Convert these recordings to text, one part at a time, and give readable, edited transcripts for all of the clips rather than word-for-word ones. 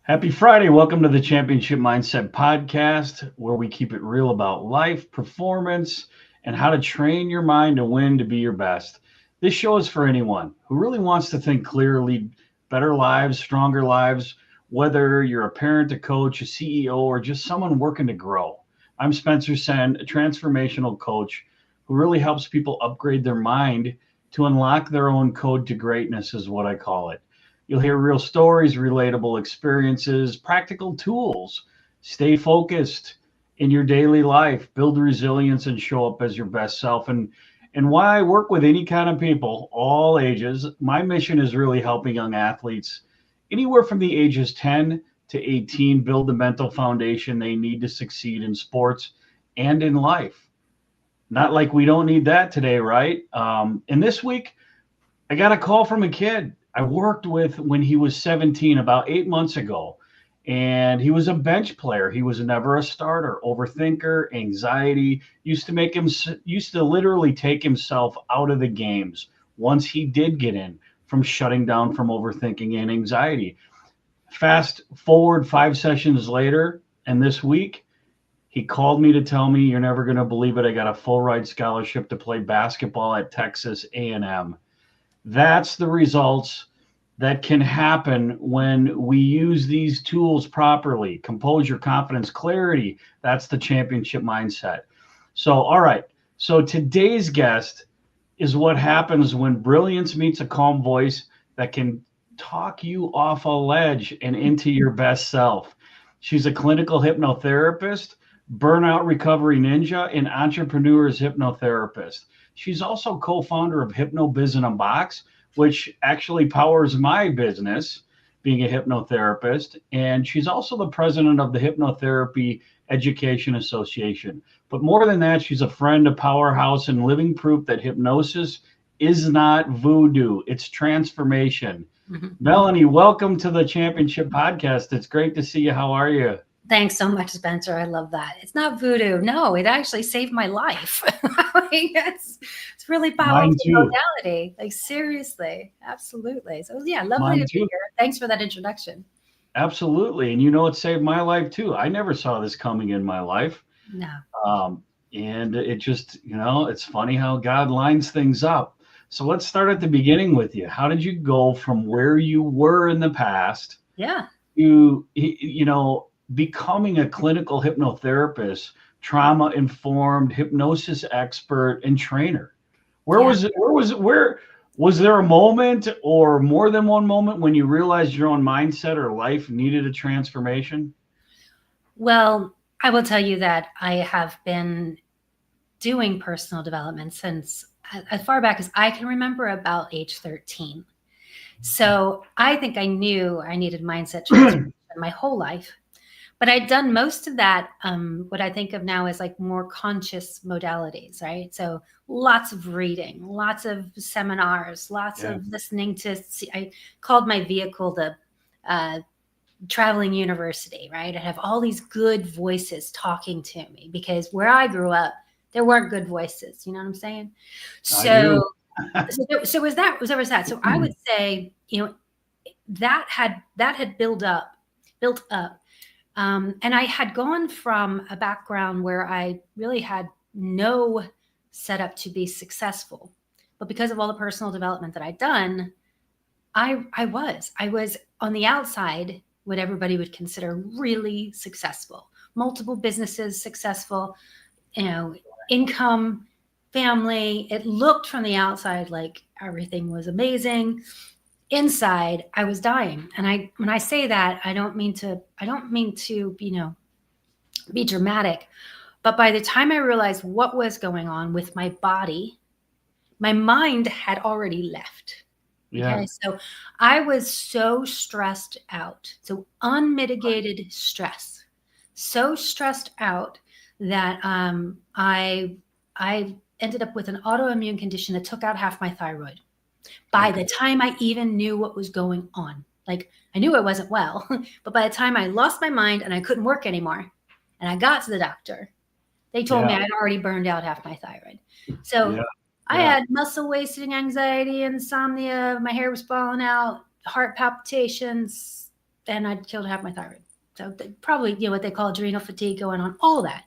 Happy Friday. Welcome to the Championship Mindset Podcast, where we keep it real about life, performance, and how to train your mind to win to be your best. This show is for anyone who really wants to think clearly, better lives, stronger lives, whether you're a parent, a coach, a CEO, or just someone working to grow. I'm Spencer Sen, a transformational coach who really helps people upgrade their mind to unlock their own code to greatness, is what I call it. You'll hear real stories, relatable experiences, practical tools. Stay focused in your daily life, build resilience, and show up as your best self. And why I work with any kind of people, all ages, my mission is really helping young athletes anywhere from the ages 10 to 18 build the mental foundation they need to succeed in sports and in life. Not like we don't need that today, right? And this week, I got a call from a kid I worked with when he was 17, about 8 months ago. And he was a bench player. He was never a starter, overthinker, anxiety, used to literally take himself out of the games once he did get in from shutting down from overthinking and anxiety. Fast forward 5 sessions later, and this week, he called me to tell me, "You're never going to believe it. I got a full ride scholarship to play basketball at Texas A&M." That's the results that can happen when we use these tools properly. Composure, confidence, clarity. That's the championship mindset. So, all right. So today's guest is what happens when brilliance meets a calm voice that can talk you off a ledge and into your best self. She's a clinical hypnotherapist, burnout recovery ninja, and entrepreneur's hypnotherapist. She's also co-founder of HypnoBiz in a Box, which actually powers my business, being a hypnotherapist. And she's also the president of the Hypnotherapy Education Association. But more than that, she's a friend, a powerhouse, and living proof that hypnosis is not voodoo, it's transformation. Melanie, welcome to the Championship Podcast. It's great to see you. How are you? Thanks so much, Spencer. I love that. It's not voodoo. No, it actually saved my life. it's really powerful modality. Like seriously, absolutely. So yeah, lovely to be here. Thanks for that introduction. Absolutely. And it saved my life too. I never saw this coming in my life. No. And it just, it's funny how God lines things up. So let's start at the beginning with you. How did you go from where you were in the past to, becoming a clinical hypnotherapist, trauma-informed hypnosis expert and trainer? Was there a moment or more than one moment when you realized your own mindset or life needed a transformation? Well, I will tell you that I have been doing personal development since as far back as I can remember, about age 13. So I think I knew I needed mindset transformation my whole life. But I'd done most of that, what I think of now as like more conscious modalities, right? So lots of reading, lots of seminars, lots of listening to, I called my vehicle the traveling university, right? I have all these good voices talking to me because where I grew up, there weren't good voices. You know what I'm saying? So, so was that. So I would say, that had built up. And I had gone from a background where I really had no setup to be successful. But because of all the personal development that I'd done, I was on the outside what everybody would consider really successful. Multiple businesses successful, income, family. It looked from the outside like everything was amazing. Inside, I was dying. And when I say that, I don't mean to, be dramatic. But by the time I realized what was going on with my body, my mind had already left. Yeah. Okay. So I was so stressed out. So unmitigated stress. So stressed out that I ended up with an autoimmune condition that took out half my thyroid. By the time I even knew what was going on, like I knew I wasn't well, but by the time I lost my mind and I couldn't work anymore and I got to the doctor, they told me I'd already burned out half my thyroid. So I had muscle wasting, anxiety, insomnia, my hair was falling out, heart palpitations, and I'd killed half my thyroid. So probably, what they call adrenal fatigue going on, all that.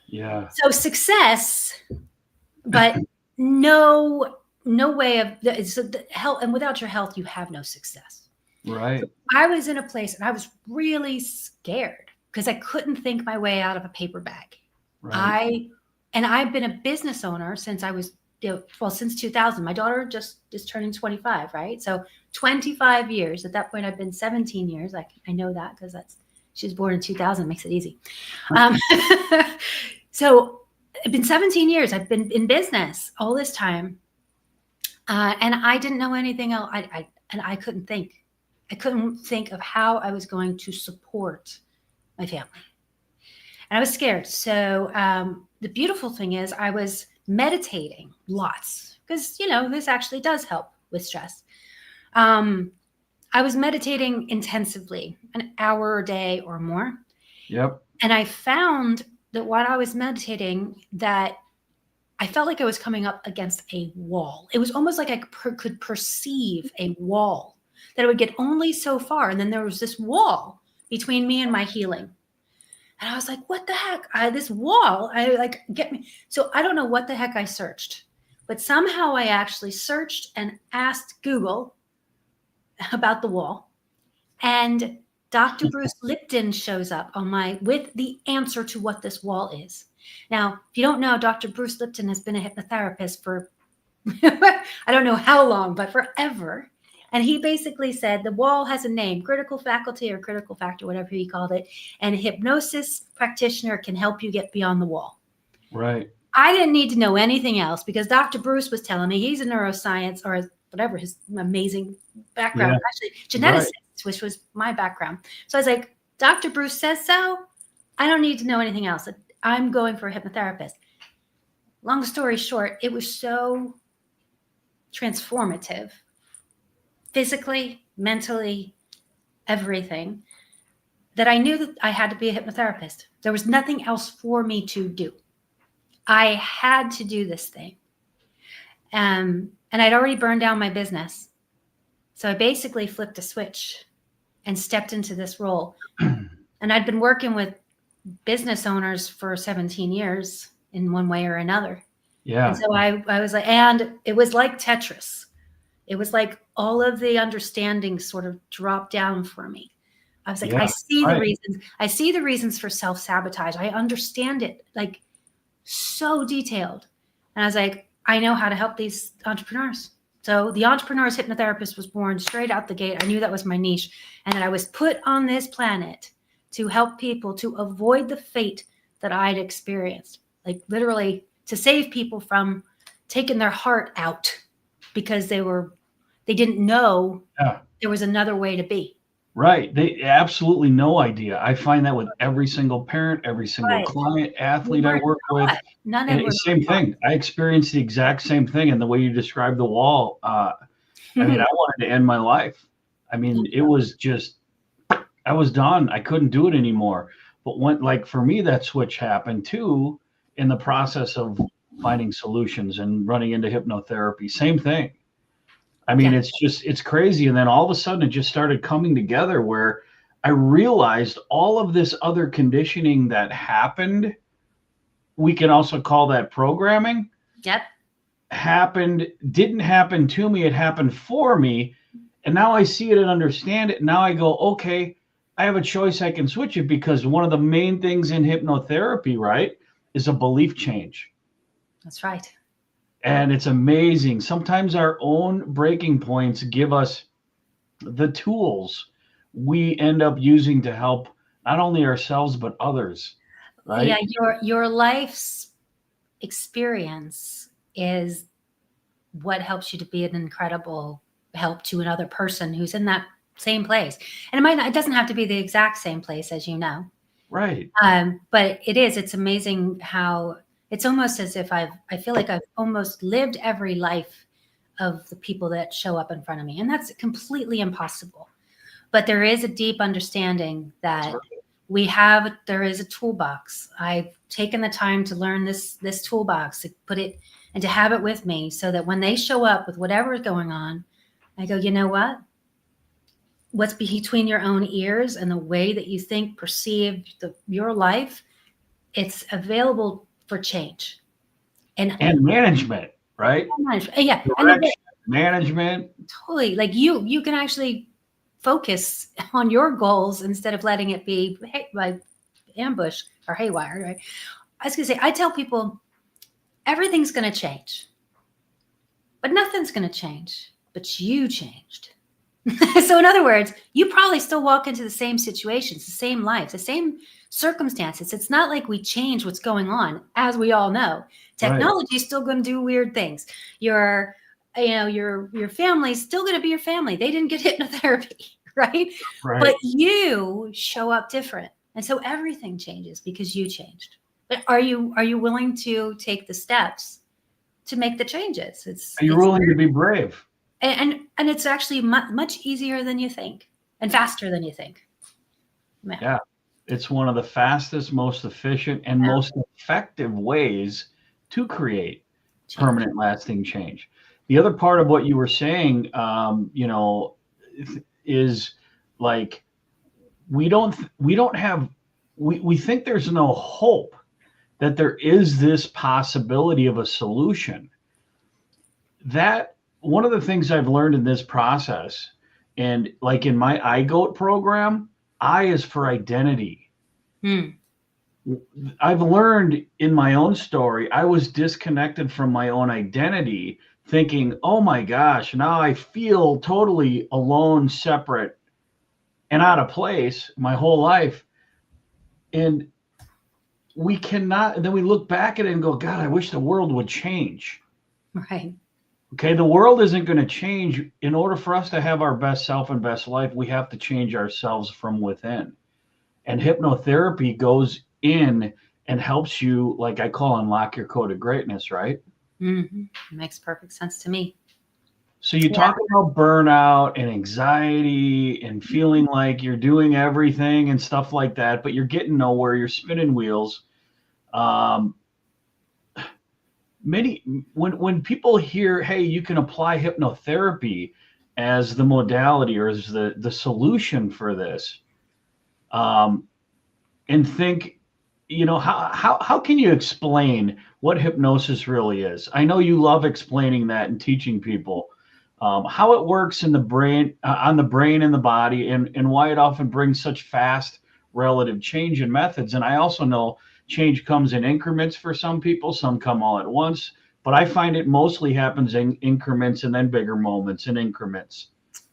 Yeah. So success, but no way of the health, and without your health, you have no success. Right. So I was in a place and I was really scared because I couldn't think my way out of a paper bag. Right. I've been a business owner since I was, since 2000. My daughter just is turning 25, right? So 25 years. At that point, I've been 17 years. I know that because she was born in 2000, makes it easy. So it's been 17 years. I've been in business all this time. And I didn't know anything else. I couldn't think. I couldn't think of how I was going to support my family. And I was scared. So the beautiful thing is I was meditating lots because, this actually does help with stress. I was meditating intensively, an hour a day or more. Yep. And I found that while I was meditating, that I felt like I was coming up against a wall. It was almost like I could perceive a wall, that it would get only so far. And then there was this wall between me and my healing. And I was like, what the heck? This wall, get me. So I don't know what the heck I searched, but somehow I actually searched and asked Google about the wall. And Dr. Bruce Lipton shows up with the answer to what this wall is. Now, if you don't know, Dr. Bruce Lipton has been a hypnotherapist for, I don't know how long, but forever. And he basically said the wall has a name, critical faculty or critical factor, whatever he called it. And a hypnosis practitioner can help you get beyond the wall. Right. I didn't need to know anything else because Dr. Bruce was telling me he's a neuroscience or whatever his amazing background, actually geneticist, which was my background. So I was like, Dr. Bruce says so. I don't need to know anything else. I'm going for a hypnotherapist. Long story short, it was so transformative, physically, mentally, everything, that I knew that I had to be a hypnotherapist. There was nothing else for me to do. I had to do this thing. And I'd already burned down my business. So I basically flipped a switch and stepped into this role. And I'd been working with business owners for 17 years in one way or another. Yeah. And so I was like, and it was like Tetris. It was like all of the understanding sort of dropped down for me. I was like, I see the reasons. I see the reasons for self-sabotage. I understand it like so detailed. And I was like, I know how to help these entrepreneurs. So the Entrepreneur's Hypnotherapist was born straight out the gate. I knew that was my niche, and that I was put on this planet to help people to avoid the fate that I'd experienced, like literally to save people from taking their heart out because they didn't know there was another way to be. Right. They absolutely no idea. I find that with every single parent, every single client, athlete I work with. Same thing. I experienced the exact same thing. And the way you described the wall, I mean, I wanted to end my life. I mean, it was just, I was done. I couldn't do it anymore. But for me, that switch happened too in the process of finding solutions and running into hypnotherapy. Same thing. I mean, it's crazy. And then all of a sudden it just started coming together where I realized all of this other conditioning that happened, we can also call that programming. Yep. Didn't happen to me. It happened for me. And now I see it and understand it. Now I go, okay, I have a choice. I can switch it, because one of the main things in hypnotherapy, right, is a belief change. That's right. And it's amazing. Sometimes our own breaking points give us the tools we end up using to help not only ourselves, but others. Right? Yeah, your life's experience is what helps you to be an incredible help to another person who's in that same place. And it doesn't have to be the exact same place, as you know. Right. But it's amazing how it's almost as if I feel like I've almost lived every life of the people that show up in front of me. And that's completely impossible. But there is a deep understanding that there is a toolbox. I've taken the time to learn this toolbox, to put it and to have it with me so that when they show up with whatever is going on, I go, you know what? what's between your own ears and the way that you think, perceive your life, it's available for change. And management, right? yeah, Direction, management. totally. Like you can actually focus on your goals instead of letting it be like ambush or haywire, right? I was gonna say, I tell people everything's gonna change, but nothing's gonna change, but you changed. So in other words, you probably still walk into the same situations, the same life, the same circumstances. It's not like we change what's going on, as we all know. Technology is still going to do weird things. Your family's still going to be your family. They didn't get hypnotherapy, right? But you show up different. And so everything changes because you changed. But are you willing to take the steps to make the changes? Are you willing to be brave? And it's actually much easier than you think and faster than you think. Yeah. It's one of the fastest, most efficient, and most effective ways to create permanent, lasting change. The other part of what you were saying, is like we think there's no hope, that there is this possibility of a solution. That one of the things I've learned in this process, and like in my iGoat program, I is for identity. I've learned in my own story, I was disconnected from my own identity, thinking, oh my gosh, now I feel totally alone, separate, and out of place my whole life. And we cannot, and then we look back at it and go, God, I wish the world would change. Right. Okay, the world isn't going to change. In order for us to have our best self and best life, we have to change ourselves from within. And hypnotherapy goes in and helps you, like I call, unlock your code of greatness, right? Mm-hmm. It makes perfect sense to me. So you talk about burnout and anxiety and feeling like you're doing everything and stuff like that, but you're getting nowhere. You're spinning wheels. When people hear, hey, you can apply hypnotherapy as the modality or as the solution for this, and think, how can you explain what hypnosis really is? I know you love explaining that and teaching people how it works in the brain, on the brain and the body, and why it often brings such fast relative change in methods. And I also know change comes in increments for some people. Some come all at once, but I find it mostly happens in increments and then bigger moments in increments.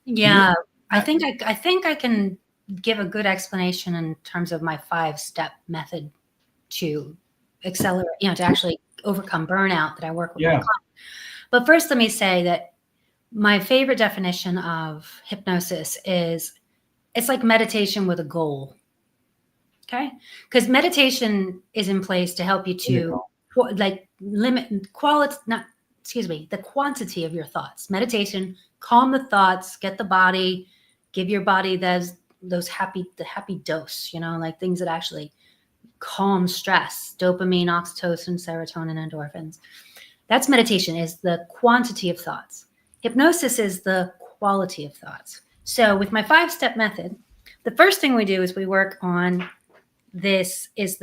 Yeah, I think I can give a good explanation in terms of my 5-step method to accelerate, to actually overcome burnout that I work with my clients. But first, let me say that my favorite definition of hypnosis is it's like meditation with a goal. Okay? Because meditation is in place to help you to limit the quantity of your thoughts. Meditation, calm the thoughts, get the body, give your body the happy dose, like things that actually calm stress, dopamine, oxytocin, serotonin, endorphins. That's meditation, is the quantity of thoughts. Hypnosis is the quality of thoughts. So with my 5-step method, the first thing we do is we work on this is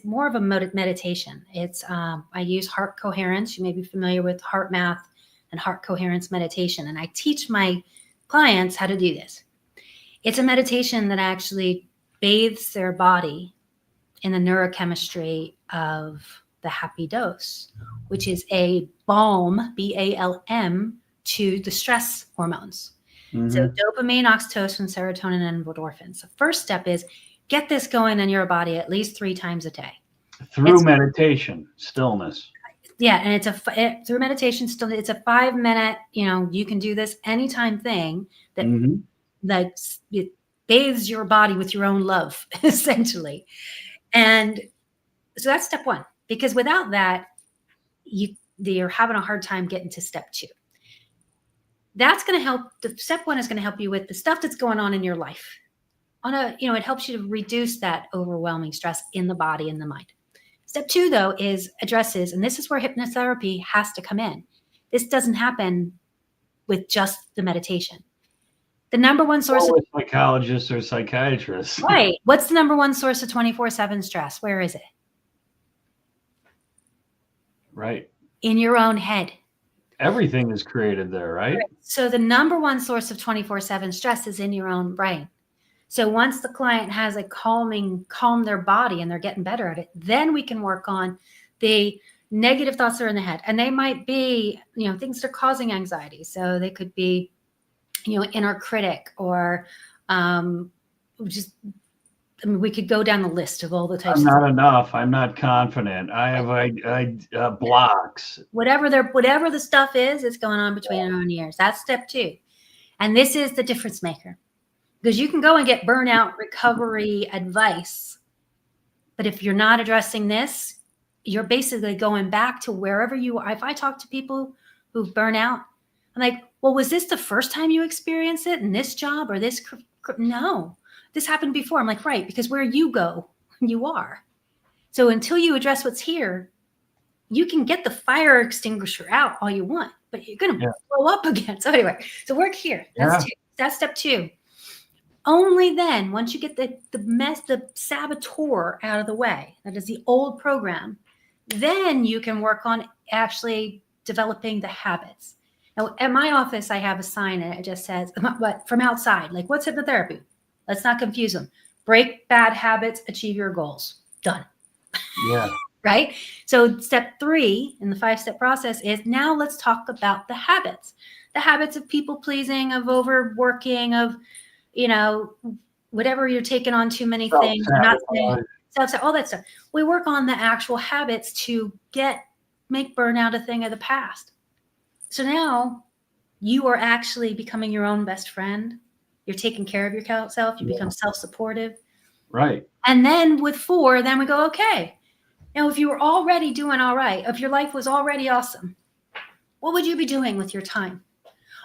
more of a meditation. It's I use heart coherence. You may be familiar with heart math and heart coherence meditation. And I teach my clients how to do this. It's a meditation that actually bathes their body in the neurochemistry of the happy dose, which is a balm, BALM, to the stress hormones. Mm-hmm. So dopamine, oxytocin, serotonin, and endorphins. The first step is get this going in your body at least 3 times a day. Through meditation, stillness. Yeah, and through meditation, stillness. It's a 5-minute, you can do this anytime thing that it bathes your body with your own love, essentially. And so that's step 1, because without that, you're having a hard time getting to step 2. That's going to help. The step 1 is going to help you with the stuff that's going on in your life. It helps you to reduce that overwhelming stress in the body and the mind. Step 2, though, addresses, and this is where hypnotherapy has to come in. This doesn't happen with just the meditation. The number one source of psychologists or psychiatrists. Right. What's the number one source of 24/7 stress? Where is it? Right. In your own head. Everything is created there, right? So the number one source of 24/7 stress is in your own brain. So once the client has a calm their body and they're getting better at it, then we can work on the negative thoughts that are in the head. And they might be, things that are causing anxiety. So they could be, inner critic or we could go down the list of all the types. I'm not enough. I'm not confident. I have blocks. Whatever the stuff is, it's going on between our own ears. That's step 2. And this is the difference maker. Because you can go and get burnout recovery advice. But if you're not addressing this, you're basically going back to wherever you are. If I talk to people who've burned out, I'm like, well, was this the first time you experienced it in this job or this? No, this happened before. I'm like, right, because where you go, you are. So until you address what's here, you can get the fire extinguisher out all you want, but you're going to blow up again. So anyway, so work here. That's step 2. Only then, once you get the saboteur out of the way, that is the old program, then you can work on actually developing the habits. Now, at my office, I have a sign and it just says, but from outside, like, what's hypnotherapy? Let's not confuse them. Break bad habits, achieve your goals. Done. Yeah. Right? So step 3 in the 5-step process is now let's talk about the habits. The habits of people pleasing, of overworking, of whatever you're taking on too many things, not saying, all that stuff. We work on the actual habits to make burnout a thing of the past. So now you are actually becoming your own best friend. You're taking care of yourself. You become self-supportive. Right. And then with 4, then we go, okay. Now, if you were already doing all right, if your life was already awesome, what would you be doing with your time?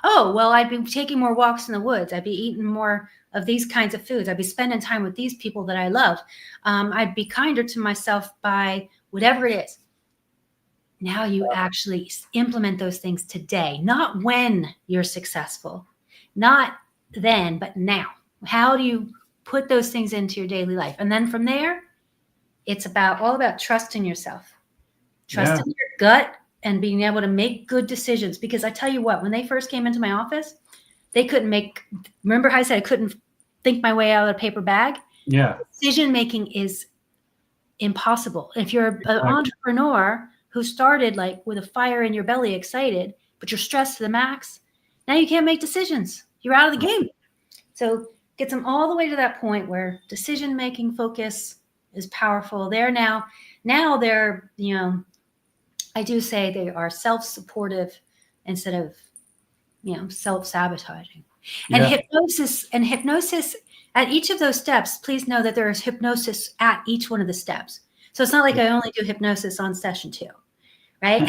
Oh, well, I'd be taking more walks in the woods. I'd be eating more of these kinds of foods. I'd be spending time with these people that I love. I'd be kinder to myself by whatever it is. Now you actually implement those things today, not when you're successful, not then, but now. How do you put those things into your daily life? And then from there, it's all about trusting yourself, trusting your gut, and being able to make good decisions. Because I tell you what, when they first came into my office, they couldn't remember how I said I couldn't think my way out of a paper bag? Yeah. Decision making is impossible. If you're an entrepreneur who started like with a fire in your belly, excited, but you're stressed to the max, now you can't make decisions. You're out of the game. So gets them all the way to that point where decision making focus is powerful. They're now they're, I do say they are self-supportive instead of, self-sabotaging. And hypnosis at each of those steps, please know that there is hypnosis at each one of the steps. So it's not like I only do hypnosis on session 2, right?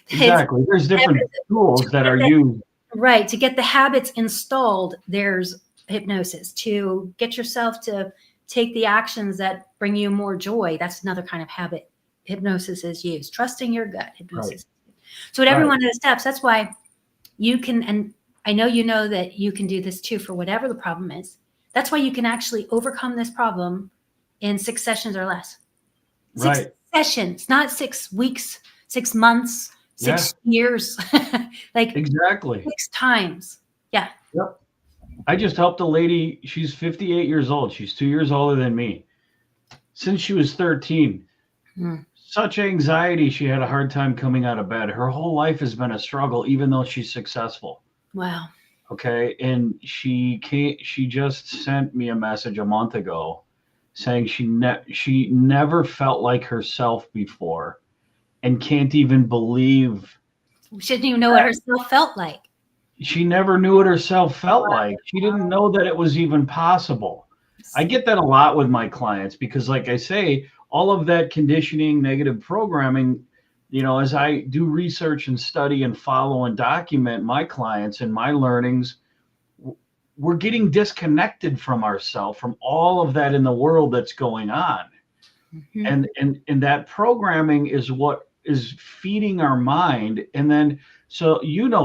Exactly. There's different tools that are used. Right. To get the habits installed, there's hypnosis. To get yourself to take the actions that bring you more joy, that's another kind of habit hypnosis is used. Trusting your gut, hypnosis. Right. So at every one of the steps, that's why you can, and I know that you can do this too for whatever the problem is. That's why you can actually overcome this problem in 6 sessions or less. 6 sessions, not 6 weeks, 6 months, 6 years. Like exactly 6 times. Yeah. Yep. I just helped a lady. She's 58 years old. She's 2 years older than me. Since she was 13, such anxiety. She had a hard time coming out of bed. Her whole life has been a struggle, even though she's successful. Wow. Okay. And she just sent me a message a month ago saying she never felt like herself before and can't even believe. She didn't even know what herself felt like. She never knew what herself felt like. She didn't know that it was even possible. I get that a lot with my clients because, like I say, all of that conditioning, negative programming, as I do research and study and follow and document my clients and my learnings, we're getting disconnected from ourselves, from all of that in the world that's going on. Mm-hmm. And that programming is what is feeding our mind. And then, so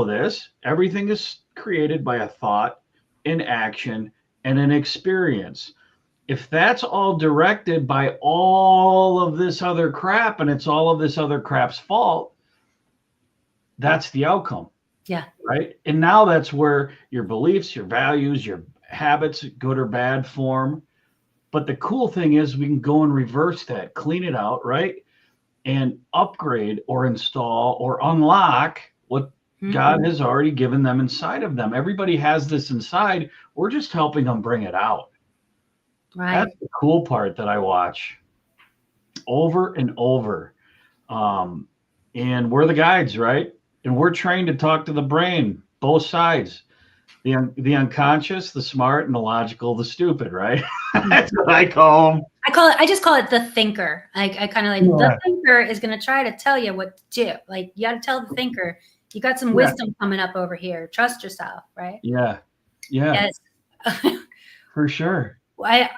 this, everything is created by a thought, an action, and an experience. If that's all directed by all of this other crap and it's all of this other crap's fault, that's the outcome. Yeah. Right. And now that's where your beliefs, your values, your habits, good or bad, form. But the cool thing is we can go and reverse that, clean it out, right? And upgrade or install or unlock what God has already given them inside of them. Everybody has this inside. We're just helping them bring it out. Right. That's the cool part that I watch over and over. And we're the guides, right? And we're trained to talk to the brain, both sides, the unconscious, the smart, and the logical, the stupid, right? That's what I call them. I just call it the thinker. I kind of like the thinker is going to try to tell you what to do. Like you got to tell the thinker, you got some wisdom coming up over here. Trust yourself, right? Yeah. Yes. For sure. For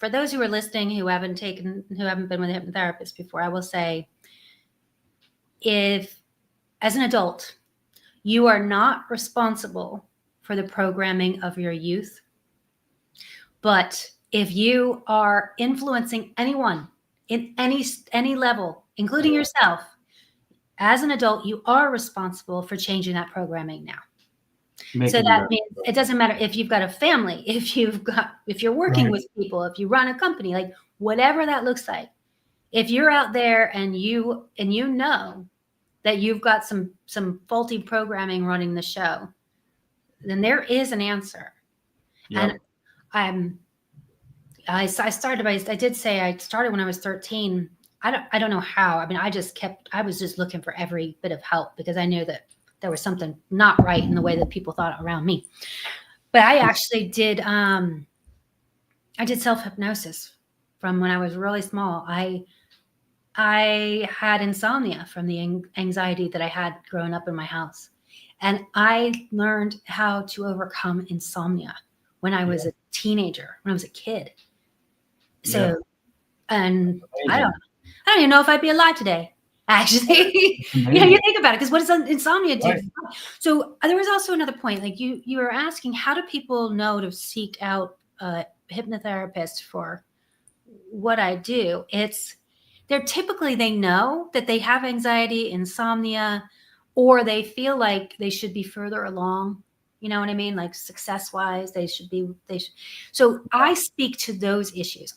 those who are listening who haven't been with a hypnotherapist before, I will say, if as an adult, you are not responsible for the programming of your youth, but if you are influencing anyone in any level, including yourself, as an adult, you are responsible for changing that programming now. So that means it doesn't matter if you've got a family, if you're working with people, if you run a company, like whatever that looks like. If you're out there and you know that you've got some faulty programming running the show, then there is an answer. Yep. And I started when I was 13. I don't know how. I mean, I was just looking for every bit of help because I knew that there was something not right in the way that people thought around me. But I actually did self-hypnosis from when I was really small. I had insomnia from the anxiety that I had growing up in my house. And I learned how to overcome insomnia when I was a teenager, when I was a kid. So, and I don't even know if I'd be alive today. Actually, you think about it, because what does insomnia do? Right. So there was also another point, like you were asking, how do people know to seek out a hypnotherapist for what I do? They know that they have anxiety, insomnia, or they feel like they should be further along. You know what I mean? Like success-wise, they should. So I speak to those issues.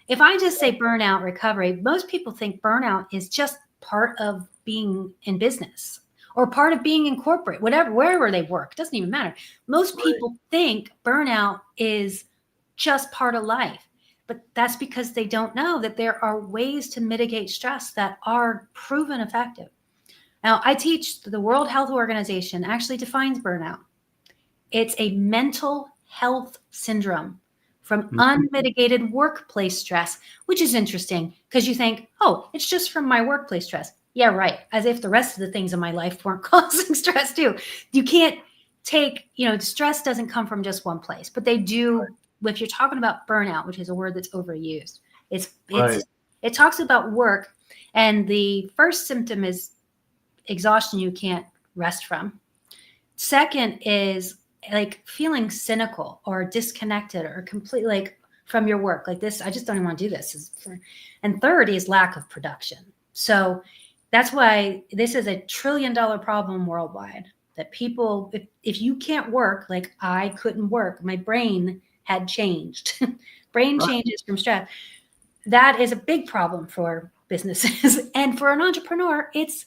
If I just say burnout recovery, most people think burnout is just part of being in business or part of being in corporate, wherever they work. It doesn't even matter. Most people think burnout is just part of life, but that's because they don't know that there are ways to mitigate stress that are proven effective. Now, I teach the World Health Organization actually defines burnout. It's a mental health syndrome from unmitigated workplace stress, which is interesting because you think, oh, it's just from my workplace stress. Yeah, right. As if the rest of the things in my life weren't causing stress too. You can't take, stress doesn't come from just one place, but they do. If you're talking about burnout, which is a word that's overused, it talks about work. And the first symptom is exhaustion you can't rest from. Second is like feeling cynical or disconnected or completely like from your work, like this, I just don't even want to do this. And third is lack of production. So that's why this is $1 trillion problem worldwide, that people, if you can't work, like I couldn't work, my brain had changed. Brain changes from stress. That is a big problem for businesses. And for an entrepreneur, it's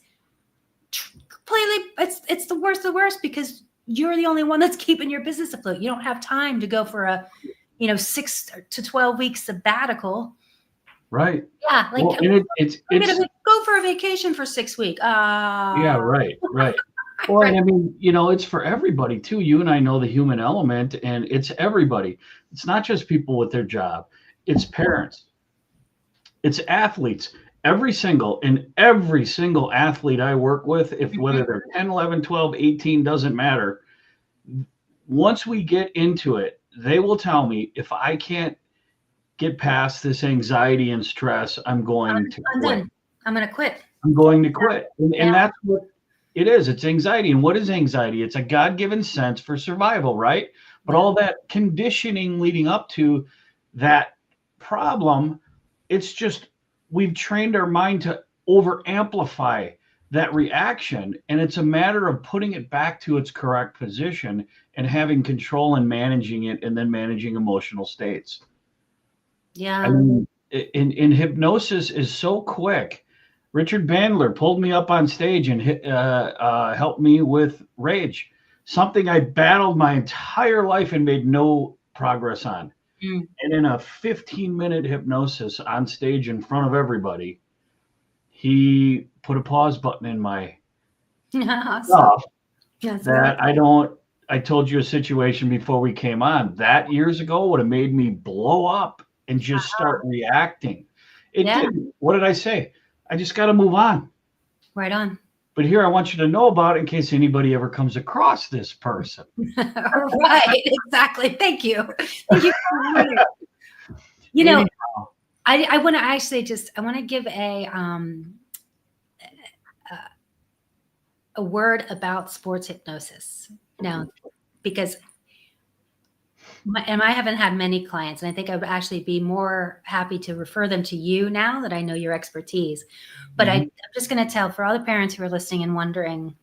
completely, it's the worst of the worst, because you're the only one that's keeping your business afloat. You don't have time to go for a, 6 to 12 weeks sabbatical. Right. Yeah. Like, well, it's go for a vacation for 6 weeks. Yeah, right. Well, I mean, it's for everybody too. You and I know the human element, and it's everybody. It's not just people with their job. It's parents. It's athletes. Every single athlete I work with, whether they're 10, 11, 12, 18, doesn't matter. Once we get into it, they will tell me, if I can't get past this anxiety and stress, I'm going to quit. I'm going to quit. I'm going to quit. And that's what It is. It's anxiety. And what is anxiety? It's a God-given sense for survival, right? But all that conditioning leading up to that problem, it's just we've trained our mind to over amplify that reaction. And it's a matter of putting it back to its correct position and having control and managing it, and then managing emotional states. Yeah. I mean, in hypnosis is so quick. Richard Bandler pulled me up on stage and helped me with rage, something I battled my entire life and made no progress on. Mm. And in a 15-minute hypnosis on stage in front of everybody, he put a pause button in my stuff. That I told you a situation before we came on. That years ago would have made me blow up and just start reacting. It didn't. What did I say? I just got to move on. Right on. But here I want you to know about it in case anybody ever comes across this person. Right, exactly. Thank you. Thank you. You know, I want to actually I want to give a word about sports hypnosis now, because I haven't had many clients, and I think I would actually be more happy to refer them to you now that I know your expertise. But I'm just going to tell for all the parents who are listening and wondering,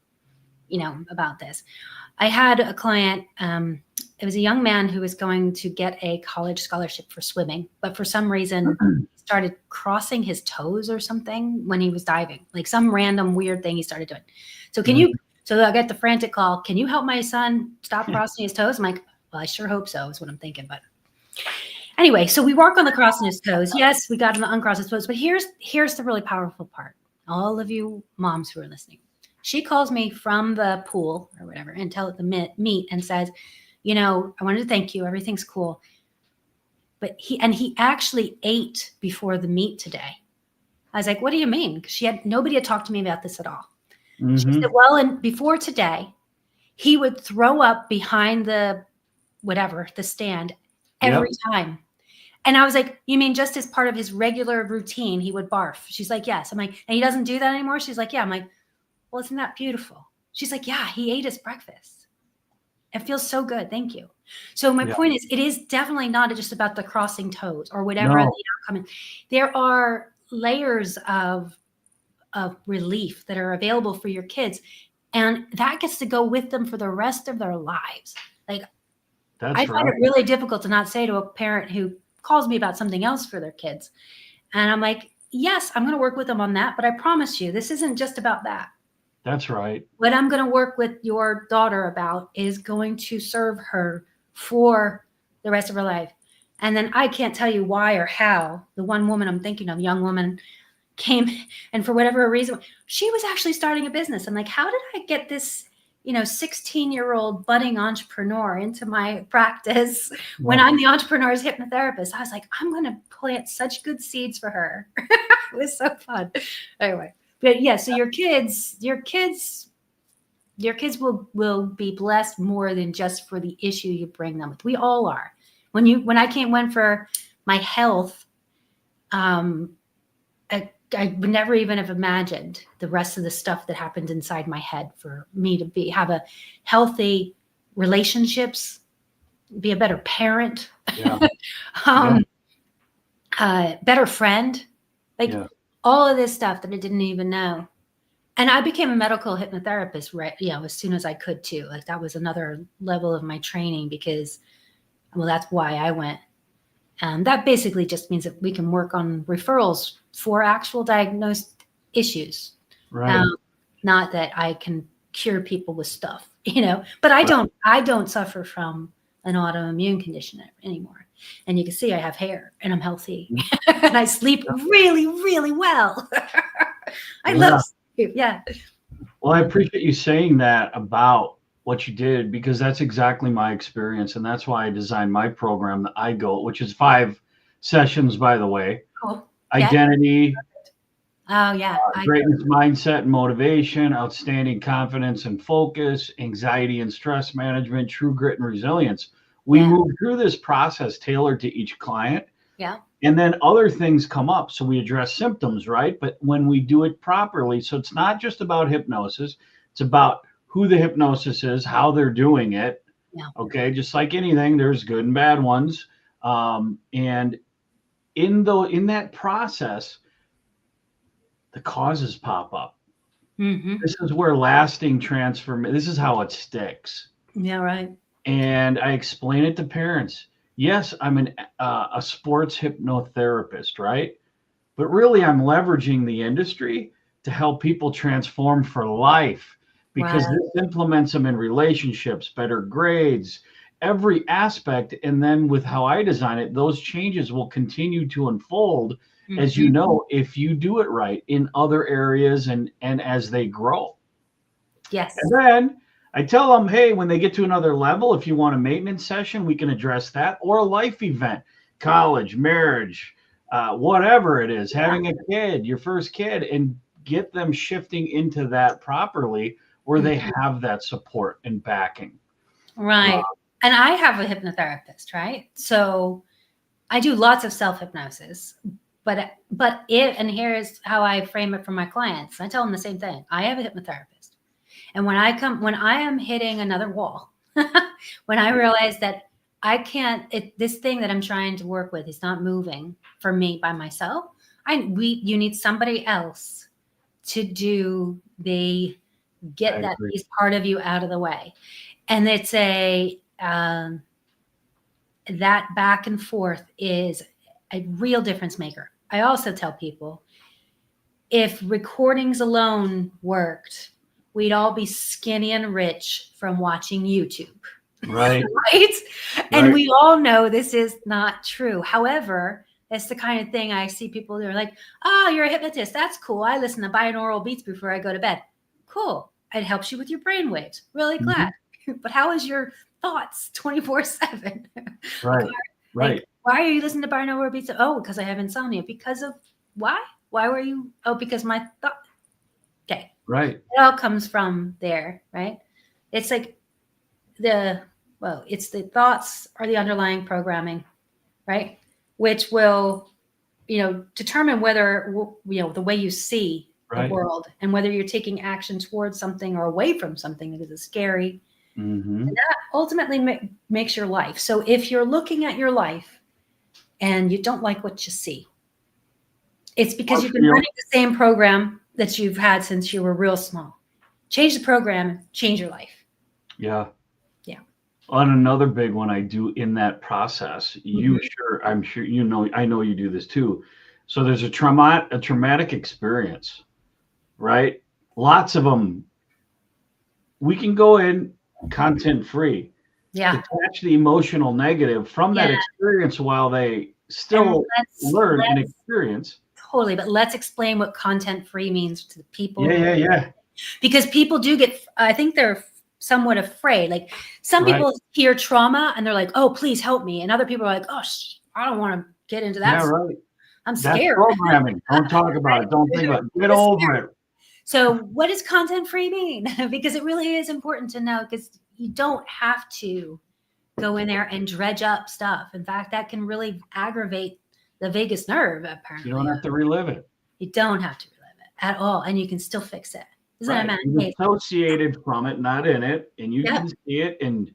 about this. I had a client, it was a young man who was going to get a college scholarship for swimming, but for some reason he started crossing his toes or something when he was diving, like some random weird thing he started doing. So so I get the frantic call, can you help my son stop crossing his toes? I'm like, well, I sure hope so, is what I'm thinking. But anyway, so we work on the crossing his toes. Yes, we got him to uncross his toes. But here's the really powerful part. All of you moms who are listening. She calls me from the pool or whatever until the meet and says, I wanted to thank you. Everything's cool. But he actually ate before the meet today. I was like, what do you mean? Because nobody had talked to me about this at all. Mm-hmm. She said, well, and before today, he would throw up behind the stand every time. And I was like, you mean just as part of his regular routine, he would barf? She's like, yes. I'm like, and he doesn't do that anymore? She's like, yeah. I'm like, well, isn't that beautiful? She's like, yeah, he ate his breakfast. It feels so good. Thank you. So my point is, it is definitely not just about the crossing toes or whatever the outcome is. There are layers of relief that are available for your kids. And that gets to go with them for the rest of their lives. Like, I find it really difficult to not say to a parent who calls me about something else for their kids. And I'm like, yes, I'm going to work with them on that. But I promise you, this isn't just about that. That's right. What I'm going to work with your daughter about is going to serve her for the rest of her life. And then I can't tell you why or how. The one woman I'm thinking of, young woman, came, and for whatever reason, she was actually starting a business. I'm like, how did I get this 16-year-old budding entrepreneur into my practice when I'm the entrepreneur's hypnotherapist? I was like, I'm going to plant such good seeds for her. It was so fun. Anyway, but yeah, so your kids will be blessed more than just for the issue you bring them with. We all are. When I went for my health, I would never even have imagined the rest of the stuff that happened inside my head for me to have a healthy relationships, be a better parent, better friend, all of this stuff that I didn't even know. And I became a medical hypnotherapist, right? As soon as I could too. Like that was another level of my training because, well, that's why I went. That basically just means that we can work on referrals for actual diagnosed issues. Right. Not that I can cure people with stuff, but I don't suffer from an autoimmune condition anymore. And you can see I have hair and I'm healthy and I sleep really, really well. I love sleep. Yeah. Well, I appreciate you saying that about what you did, because that's exactly my experience. And that's why I designed my program, the iGo, which is 5 sessions, by the way. Cool. Identity. Oh, yeah. Greatness, mindset, and motivation, outstanding confidence and focus, anxiety and stress management, true grit and resilience. We move through this process tailored to each client. Yeah. And then other things come up. So we address symptoms, right? But when we do it properly, so it's not just about hypnosis. It's about who the hypnosis is, how they're doing it. Yeah. Okay, just like anything, there's good and bad ones. And in that process, the causes pop up. Mm-hmm. This is where lasting transformation. This is how it sticks. Yeah, right. And I explain it to parents. Yes, I'm a sports hypnotherapist, right? But really, I'm leveraging the industry to help people transform for life because Right. this implements them in relationships, better grades, every aspect. And then with how I design it, those changes will continue to unfold, as you Mm-hmm. know, if you do it right in other areas and as they grow. And Yes. then I tell them, hey, when they get to another level, if you want a maintenance session, we can address that, or a life event, college, marriage, whatever it is, having a kid, your first kid, and get them shifting into that properly where they Mhm. have that support and backing. Right. And I have a hypnotherapist, right? So I do lots of self-hypnosis, but and here's how I frame it for my clients. I tell them the same thing. I have a hypnotherapist. And when I am hitting another wall, when I realize that I can't, this thing that I'm trying to work with is not moving for me by myself, you need somebody else to do the I get that agree. piece part of you out of the way. And it's that back and forth is a real difference maker. I also tell people if recordings alone worked, we'd all be skinny and rich from watching YouTube, Right. right? And Right. we all know this is not true. However, it's the kind of thing I see people who are like, oh, you're a hypnotist. That's cool. I listen to binaural beats before I go to bed. Cool. It helps you with your brain waves. Really glad. But how is your thoughts 24/7? Right. Right. Why are you listening to binaural beats? Oh, because I have insomnia. Because of why? Why were you? Oh, because my thought. Okay. Right. It all comes from there, right? It's like it's the thoughts are the underlying programming, right? Which will, determine whether, the way you see the Right. world and whether you're taking action towards something or away from something that is scary. Mm-hmm. And that ultimately makes your life. So if you're looking at your life and you don't like what you see, it's because you've been running the same program that you've had since you were real small. Change the program, change your life. Yeah. Yeah. On another big one I do in that process, I'm sure I know you do this too. So there's a traumatic experience, right? Lots of them. We can go in content free, Yeah. detach the emotional negative from that experience while they still learn and experience. Totally, but let's explain what content free means to the people. Yeah. Because people do I think they're somewhat afraid. Like some people hear trauma and they're like, oh, please help me. And other people are like, oh, I don't want to get into that. Yeah, right. I'm That's scared. programming. Don't talk about it. Don't think about it. Get over it. So what does content free mean? Because it really is important to know, because you don't have to go in there and dredge up stuff. In fact, that can really aggravate the vagus nerve, apparently. You don't have to relive it. You don't have to relive it at all, and you can still fix it. Isn't that amazing? You're associated from it, not in it, and you can see it and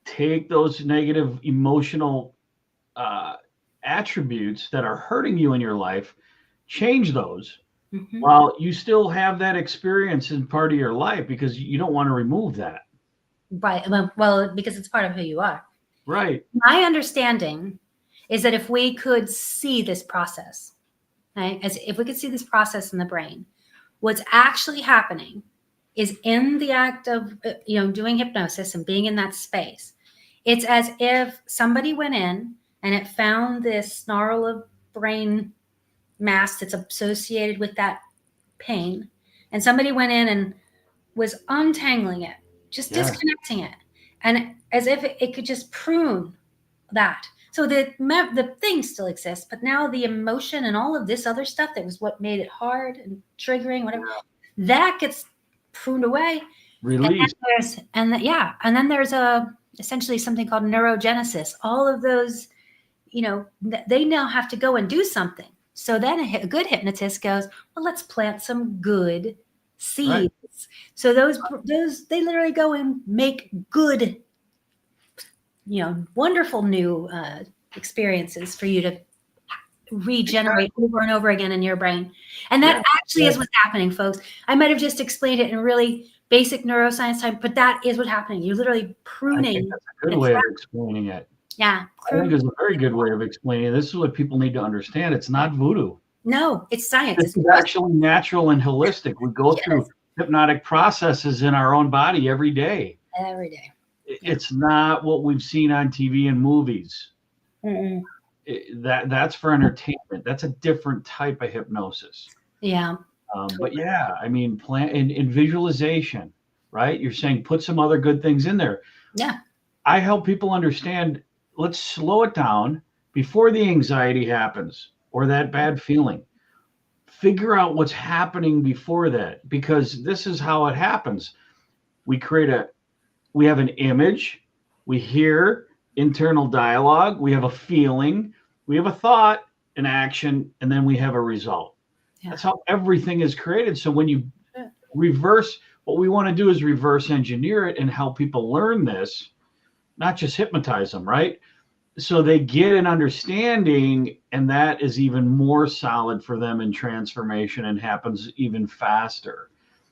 take those negative emotional attributes that are hurting you in your life, change those while you still have that experience in part of your life, because you don't want to remove that. Right. Well, because it's part of who you are. Right. My understanding is that if we could see this process, right, if we could see this process in the brain, what's actually happening is in the act of, doing hypnosis and being in that space, it's as if somebody went in and it found this snarl of brain mass that's associated with that pain. And somebody went in and was untangling it, just disconnecting it. And as if it could just prune that. So the thing still exists, but now the emotion and all of this other stuff that was what made it hard and triggering, whatever, that gets pruned away. Released. And then there's essentially something called neurogenesis. All of those, they now have to go and do something. So then a good hypnotist goes, well, let's plant some good seeds. Right. So those they literally go and make good, wonderful new experiences for you to regenerate over and over again in your brain. And that actually is what's happening, folks. I might have just explained it in really basic neuroscience time, but that is what's happening. You're literally pruning. I think that's a good way of explaining it. Yeah. I think it's a very good way of explaining it. This is what people need to understand. It's not voodoo. No, it's science. This is actually natural and holistic. We go through hypnotic processes in our own body every day. Every day. It's not what we've seen on TV and movies. That's for entertainment. That's a different type of hypnosis. Yeah. But yeah, I mean, plan in visualization, right? You're saying put some other good things in there. Yeah. I help people understand, let's slow it down before the anxiety happens or that bad feeling. Figure out what's happening before that, because this is how it happens. We have an image, we hear internal dialogue, we have a feeling, we have a thought, an action, and then we have a result. Yeah. That's how everything is created. So when you reverse, what we want to do is reverse engineer it and help people learn this, not just hypnotize them, right? So they get an understanding, and that is even more solid for them in transformation and happens even faster.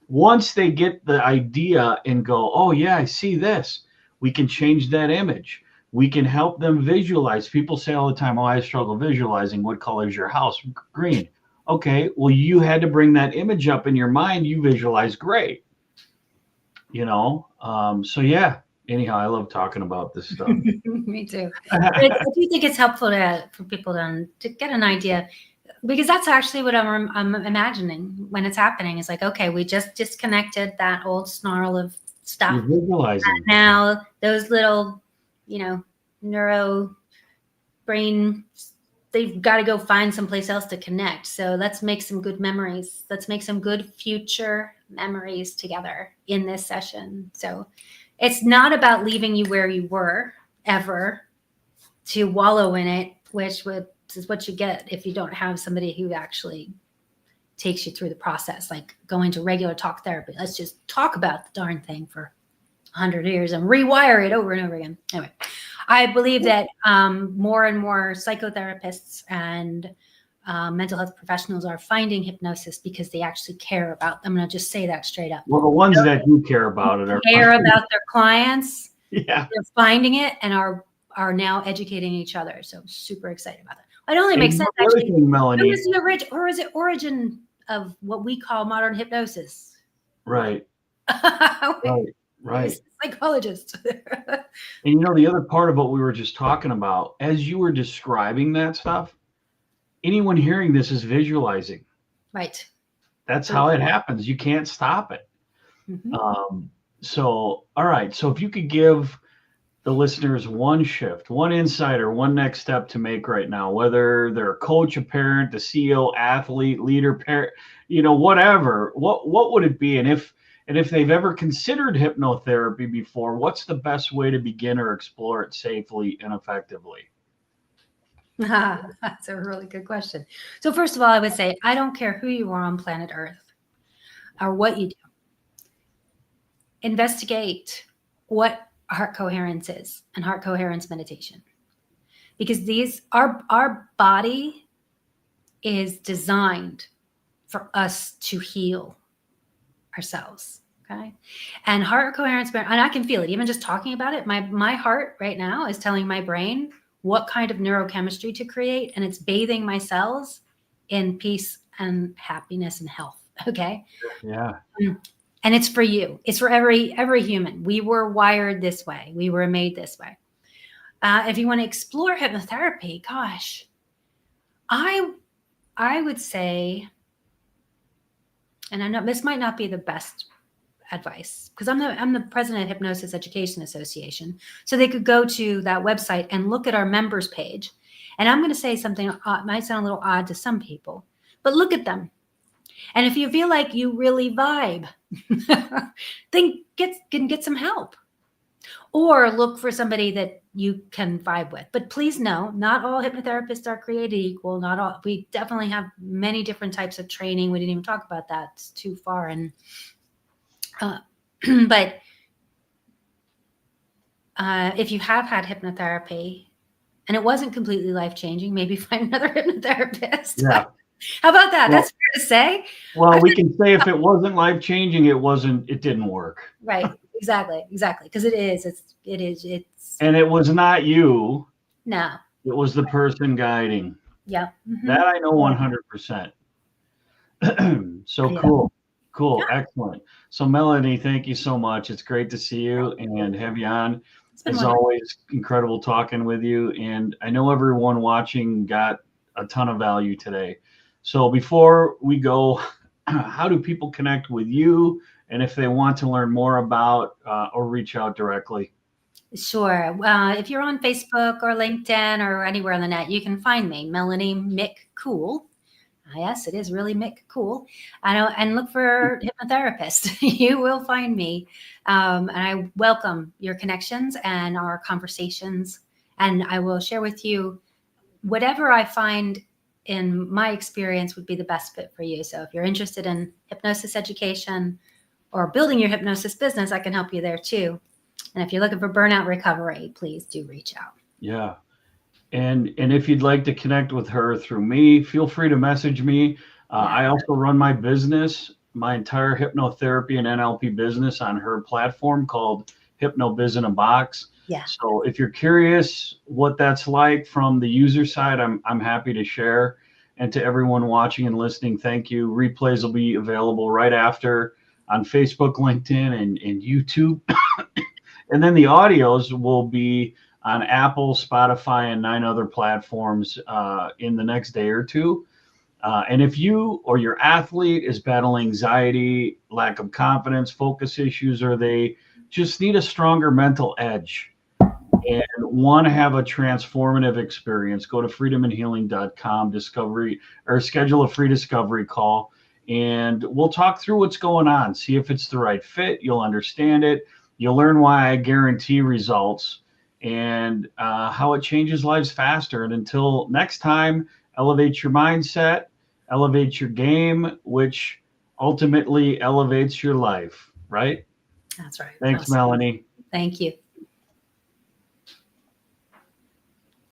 Once they get the idea and go, oh yeah, I see this, we can change that image. We can help them visualize. People say all the time, oh, I struggle visualizing. What color is your house? Green. Okay, well, you had to bring that image up in your mind. You visualize great. So yeah. Anyhow, I love talking about this stuff. Me too. I do think it's helpful for people to get an idea, because that's actually what I'm imagining when it's happening. It's like, okay, we just disconnected that old snarl of stuff. You're visualizing. And now those little, neuro brain, they've got to go find someplace else to connect. So let's make some good memories. Let's make some good future memories together in this session. So it's not about leaving you where you were ever to wallow in it, which is what you get if you don't have somebody who actually takes you through the process, like going to regular talk therapy. Let's just talk about the darn thing for 100 years and rewire it over and over again. Anyway, I believe that more and more psychotherapists and mental health professionals are finding hypnosis because they actually care about them. I'm going to just say that straight up. Well, the ones that do care about it care about their clients. Yeah, they're finding it and are now educating each other. So I'm super excited about that. It only makes sense actually. Melanie, is the origin of what we call modern hypnosis? Right. Right. Psychologist. And the other part of what we were just talking about, as you were describing that stuff, anyone hearing this is visualizing. Right. That's how it happens. You can't stop it. Mm-hmm. So, all right. So if you could give the listeners one shift, one insight, or one next step to make right now, whether they're a coach, a parent, a CEO, athlete, leader, parent, whatever, what would it be? And if they've ever considered hypnotherapy before, what's the best way to begin or explore it safely and effectively? That's a really good question. So first of all, I would say, I don't care who you are on planet Earth or what you do. Investigate what heart coherence is and heart coherence meditation. Because our body is designed for us to heal ourselves. Okay. And heart coherence, and I can feel it, even just talking about it. My heart right now is telling my brain what kind of neurochemistry to create, and it's bathing my cells in peace and happiness and health. Okay. Yeah. And it's for you. It's for every human. We were wired this way. We were made this way. If you want to explore hypnotherapy, gosh, I would say, and this might not be the best advice, because I'm the president of Hypnosis Education Association. So they could go to that website and look at our members page. And I'm going to say something might sound a little odd to some people, but look at them. And if you feel like you really vibe, then get some help, or look for somebody that you can vibe with. But please know, not all hypnotherapists are created equal. Not all. We definitely have many different types of training. We didn't even talk about that. It's too far. And but if you have had hypnotherapy and it wasn't completely life-changing, maybe find another hypnotherapist. Yeah. How about that? Well, that's fair to say. Well, we can say if it wasn't life-changing, it didn't work. Right. Exactly. Because it is. And it was not you. No. It was the person guiding. Yeah. Mm-hmm. That I know 100%. So cool. Yeah. Excellent. So Melanie, thank you so much. It's great to see you and have you on. As always, incredible talking with you. And I know everyone watching got a ton of value today. So before we go, how do people connect with you? And if they want to learn more about or reach out directly? Sure. If you're on Facebook or LinkedIn or anywhere on the net, you can find me, Melanie McCool. Yes, it is really McCool. And look for hypnotherapist. You will find me. And I welcome your connections and our conversations. And I will share with you whatever I find in my experience would be the best fit for you. So if you're interested in hypnosis education or building your hypnosis business, I can help you there too. And if you're looking for burnout recovery, please do reach out. Yeah. And if you'd like to connect with her through me, feel free to message me. I also run my business, my entire hypnotherapy and NLP business on her platform called HypnoBiz in a Box. Yeah. So if you're curious what that's like from the user side, I'm happy to share. And to everyone watching and listening, thank you. Replays will be available right after on Facebook, LinkedIn, and YouTube. And then the audios will be on Apple, Spotify, and 9 other platforms in the next day or two. And if you or your athlete is battling anxiety, lack of confidence, focus issues, or they just need a stronger mental edge and want to have a transformative experience, go to freedomandhealing.com, discovery, or schedule a free discovery call. And we'll talk through what's going on, see if it's the right fit. You'll understand it. You'll learn why I guarantee results and how it changes lives faster. And until next time, elevate your mindset, elevate your game, which ultimately elevates your life, right? That's right. Thanks, Melanie. Thank you.